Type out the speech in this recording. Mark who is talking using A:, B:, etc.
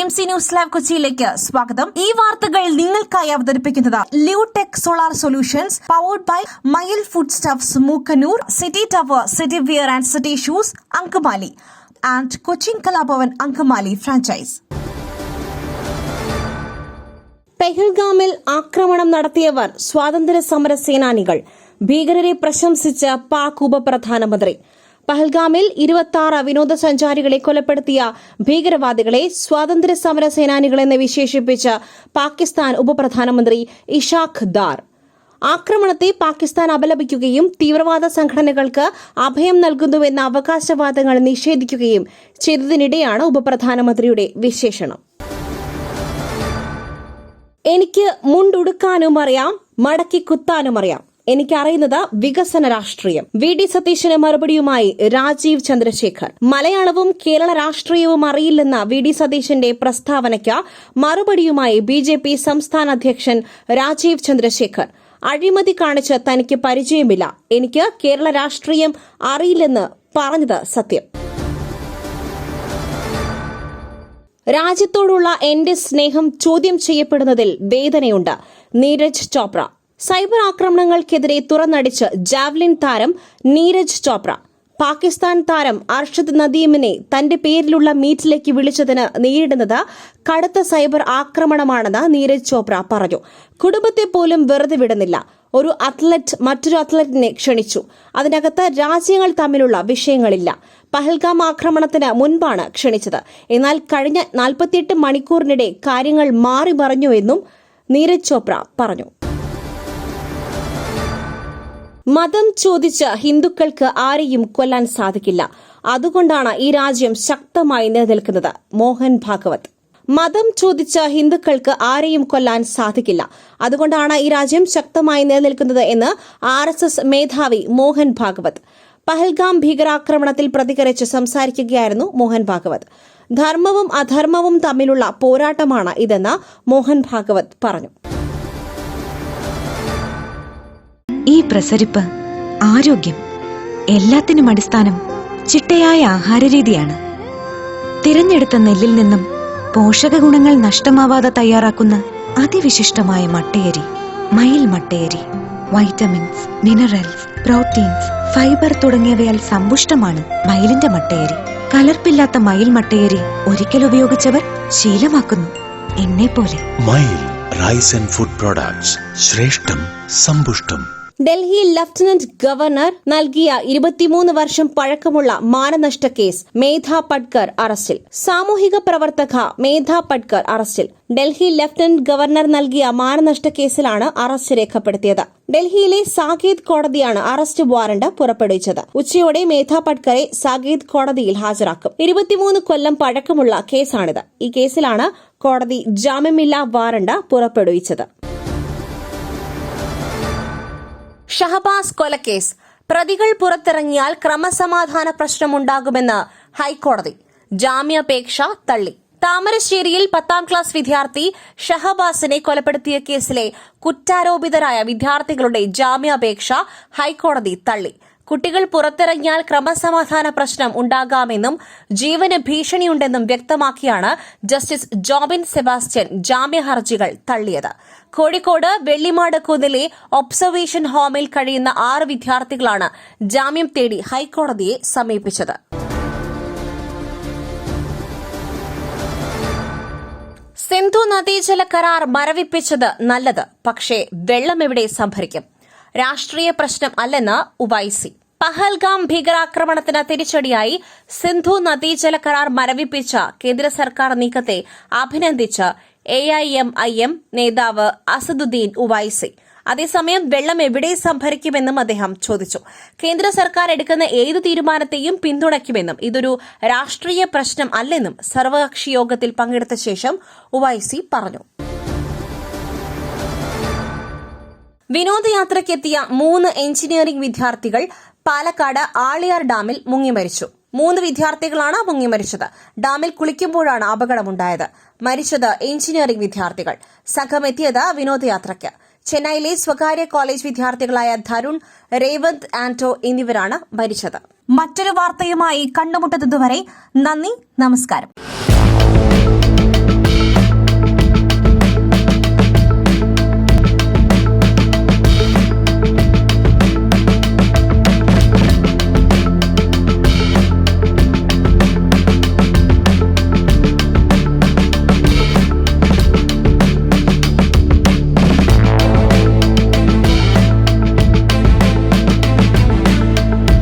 A: TMC news live കൊച്ചിയിലേക്ക് സ്വാഗതം. ഈ വാർത്തകൾ നിങ്ങൾക്കായി അവതരിപ്പിക്കുന്നത് Lutech solar solutions, powered by Mayil food stuffs, Mookkannoor, city tower, city wear and city shoes, Angamaly and Cochin Kalabhavan Angamaly franchise.
B: പെഹൽഗാമിൽ ആക്രമണം നടത്തിയവർ സ്വാതന്ത്ര്യ സമര സേനാനികൾ, ഭീകരരെ പ്രശംസിച്ച പാക് ഉപപ്രധാനമന്ത്രി. പഹൽഗാമിൽ 26 വിനോദസഞ്ചാരികളെ കൊലപ്പെടുത്തിയ ഭീകരവാദികളെ സ്വാതന്ത്ര്യ സമര സേനാനികളെന്ന് വിശേഷിപ്പിച്ച പാകിസ്ഥാൻ ഉപപ്രധാനമന്ത്രി ഇഷാഖ് ദാർ. ആക്രമണത്തെ പാകിസ്ഥാൻ അപലപിക്കുകയും തീവ്രവാദ സംഘടനകൾക്ക് അഭയം നൽകുന്നുവെന്ന അവകാശവാദങ്ങൾ നിഷേധിക്കുകയും ചെയ്തതിനിടെയാണ് ഉപപ്രധാനമന്ത്രിയുടെ വിശേഷണം. എനിക്ക് മുണ്ടുടുക്കാനും അറിയാം, മടക്കി കുത്താനും അറിയാം. എനിക്കറിയുന്നത് വികസന രാഷ്ട്രീയം. VD സതീശന് മറുപടിയുമായി രാജീവ് ചന്ദ്രശേഖർ. മലയാളവും കേരള രാഷ്ട്രീയവും അറിയില്ലെന്ന VD സതീശന്റെ പ്രസ്താവനയ്ക്ക് മറുപടിയുമായി BJP സംസ്ഥാന അധ്യക്ഷൻ രാജീവ് ചന്ദ്രശേഖർ. അഴിമതി കാണിച്ച് തനിക്ക് പരിചയമില്ല, എനിക്ക് കേരള രാഷ്ട്രീയം അറിയില്ലെന്ന് പറഞ്ഞത് സത്യം. രാജ്യത്തോടുള്ള എന്റെ സ്നേഹം ചോദ്യം ചെയ്യപ്പെടുന്നതിൽ വേദനയുണ്ട്. നീരജ് ചോപ്ര. സൈബർ ആക്രമണങ്ങൾക്കെതിരെ തുറന്നടിച്ച് ജാവ്ലിൻ താരം നീരജ് ചോപ്ര. പാകിസ്ഥാൻ താരം അർഷദ് നദീമിനെ തന്റെ പേരിലുള്ള മീറ്റിലേക്ക് വിളിച്ചതിന് നേരിടുന്നത് കടുത്ത സൈബർ ആക്രമണമാണെന്ന് നീരജ് ചോപ്ര പറഞ്ഞു. കുടുംബത്തെ പോലും വെറുതെ വിടുന്നില്ല. ഒരു അത്ലറ്റ് മറ്റൊരു അത്ലറ്റിനെ ക്ഷണിച്ചു. അതിനകത്ത് രാജ്യങ്ങൾ തമ്മിലുള്ള വിഷയങ്ങളില്ല. പഹൽഗാം ആക്രമണത്തിന് മുൻപാണ് ക്ഷണിച്ചത്. എന്നാൽ കഴിഞ്ഞ 48 മണിക്കൂറിനിടെ കാര്യങ്ങൾ മാറി മറിഞ്ഞുവെന്നും നീരജ് ചോപ്ര പറഞ്ഞു. മതം ചോദിച്ച് ഹിന്ദുക്കൾക്ക് ആരെയും കൊല്ലാൻ സാധിക്കില്ല. അതുകൊണ്ടാണ് ഈ രാജ്യം ശക്തമായി നിലനിൽക്കുന്നത്. മോഹൻ ഭാഗവത്. മതം ചോദിച്ച ഹിന്ദുക്കൾക്ക് ആരെയും കൊല്ലാൻ സാധിക്കില്ല. അതുകൊണ്ടാണ് ഈ രാജ്യം ശക്തമായി നിലനിൽക്കുന്നത് എന്ന് RSS മേധാവി മോഹൻ ഭാഗവത്. പഹൽഗാം ഭീകരാക്രമണത്തിൽ പ്രതികരിച്ച് സംസാരിക്കുകയായിരുന്നു മോഹൻ ഭാഗവത്. ധർമ്മവും അധർമ്മവും തമ്മിലുള്ള പോരാട്ടമാണ് ഇതെന്ന് മോഹൻ ഭാഗവത് പറഞ്ഞു.
C: ഈ പ്രസരിപ്പ്, ആരോഗ്യം, എല്ലാത്തിനും അടിസ്ഥാനം ചിട്ടയായ ആഹാരരീതിയാണ്. തിരഞ്ഞെടുത്ത നെല്ലിൽ നിന്നും പോഷക ഗുണങ്ങൾ നഷ്ടമാവാതെ തയ്യാറാക്കുന്ന അതിവിശിഷ്ടമായ മട്ടയരി, മയിൽ മട്ടയരി. വൈറ്റമിൻസ്, മിനറൽസ്, പ്രോട്ടീൻസ്, ഫൈബർ തുടങ്ങിയവയാൽ സമ്പുഷ്ടമാണ് മയിലിന്റെ മട്ടയരി. കലർപ്പില്ലാത്ത മയിൽ മട്ടയരി ഒരിക്കൽ ഉപയോഗിച്ചവർ ശീലമാക്കുന്നു, എന്നെപ്പോലെ.
D: മയിൽ റൈസ് ആൻഡ് ഫുഡ് പ്രോഡക്ട്സ്, ശ്രേഷ്ഠം, സമ്പുഷ്ടം.
B: ഡൽഹി ലഫ്റ്റനന്റ് ഗവർണർ നൽകിയ 23 വർഷം പഴക്കമുള്ള മാനനഷ്ട കേസ്. മേധ പട്കർ അറസ്റ്റിൽ. സാമൂഹിക പ്രവർത്തക മേധ പട്കർ അറസ്റ്റിൽ. ഡൽഹി ലഫ്റ്റനന്റ് ഗവർണർ നൽകിയ മാനനഷ്ട കേസിലാണ് അറസ്റ്റ് രേഖപ്പെടുത്തിയത്. ഡൽഹിയിലെ സാകേത് കോടതിയാണ് അറസ്റ്റ് വാറണ്ട് പുറപ്പെടുവിച്ചത്. ഉച്ചയോടെ മേധ പട്കറെ സാകേത് കോടതിയിൽ ഹാജരാക്കും. 23 കൊല്ലം പഴക്കമുള്ള കേസാണിത്. ഈ കേസിലാണ് കോടതി ജാമ്യമില്ലാ വാറണ്ട് പുറപ്പെടുവിച്ചത്. ഷഹബാസ് കൊലക്കേസ്. പ്രതികൾ പുറത്തിറങ്ങിയാൽ ക്രമസമാധാന പ്രശ്നമുണ്ടാകുമെന്ന് ഹൈക്കോടതി. ജാമ്യാപേക്ഷ തള്ളി. താമരശ്ശേരിയിൽ 10ാം ക്ലാസ് വിദ്യാർത്ഥി ഷഹബാസിനെ കൊലപ്പെടുത്തിയ കേസിലെ കുറ്റാരോപിതരായ വിദ്യാർത്ഥികളുടെ ജാമ്യാപേക്ഷ ഹൈക്കോടതി തള്ളി. കുട്ടികൾ പുറത്തിറങ്ങിയാൽ ക്രമസമാധാന പ്രശ്നം ഉണ്ടാകാമെന്നും ജീവന് ഭീഷണിയുണ്ടെന്നും വ്യക്തമാക്കിയാണ് ജസ്റ്റിസ് ജോബിൻ സെബാസ്റ്റ്യൻ ജാമ്യഹർജികൾ തള്ളിയത്. കോഴിക്കോട് വെള്ളിമാട് കുന്നിലെ ഒബ്സർവേഷൻ ഹോമിൽ കഴിയുന്ന 6 വിദ്യാർത്ഥികളാണ് ജാമ്യം തേടി ഹൈക്കോടതിയെ സമീപിച്ചത്. സിന്ധു നദീജല കരാർ മരവിപ്പിച്ചത് നല്ലത്, പക്ഷേ വെള്ളം എവിടെ സംഭരിക്കും? രാഷ്ട്രീയ പ്രശ്നം അല്ലെന്ന് ഉവൈസി. പഹൽഗാം ഭീകരാക്രമണത്തിന് തിരിച്ചടിയായി സിന്ധു നദീജല കരാർ മരവിപ്പിച്ച കേന്ദ്ര സർക്കാർ നീക്കത്തെ അഭിനന്ദിച്ച് AIMIM നേതാവ് അസദുദ്ദീൻ ഉവൈസി. അതേസമയം വെള്ളം എവിടെ സംഭരിക്കുമെന്നും അദ്ദേഹം ചോദിച്ചു. കേന്ദ്ര സർക്കാർ എടുക്കുന്ന ഏതു തീരുമാനത്തെയും പിന്തുണയ്ക്കുമെന്നും ഇതൊരു രാഷ്ട്രീയ പ്രശ്നം അല്ലെന്നും സർവകക്ഷി യോഗത്തിൽ പങ്കെടുത്ത ശേഷം ഉവൈസി പറഞ്ഞു. വിനോദയാത്രയ്ക്കെത്തിയ 3 എഞ്ചിനീയറിംഗ് വിദ്യാർത്ഥികൾ പാലക്കാട് ആളിയാർ ഡാമിൽ മുങ്ങിമരിച്ചു. 3 വിദ്യാർത്ഥികളാണ് മുങ്ങിമരിച്ചത്. ഡാമിൽ കുളിക്കുമ്പോഴാണ് അപകടമുണ്ടായത്. മരിച്ചത് എഞ്ചിനീയറിംഗ് വിദ്യാർത്ഥികൾ. സംഘമെത്തിയത് വിനോദയാത്രയ്ക്ക്. ചെന്നൈയിലെ സ്വകാര്യ കോളേജ് വിദ്യാർത്ഥികളായ ധരുൺ, രേവന്ത് ആന്റോ എന്നിവരാണ് മരിച്ചത്.
A: മറ്റൊരു വാർത്തയുമായി കണ്ടുമുട്ടുന്നതുവരെ നന്ദി, നമസ്കാരം.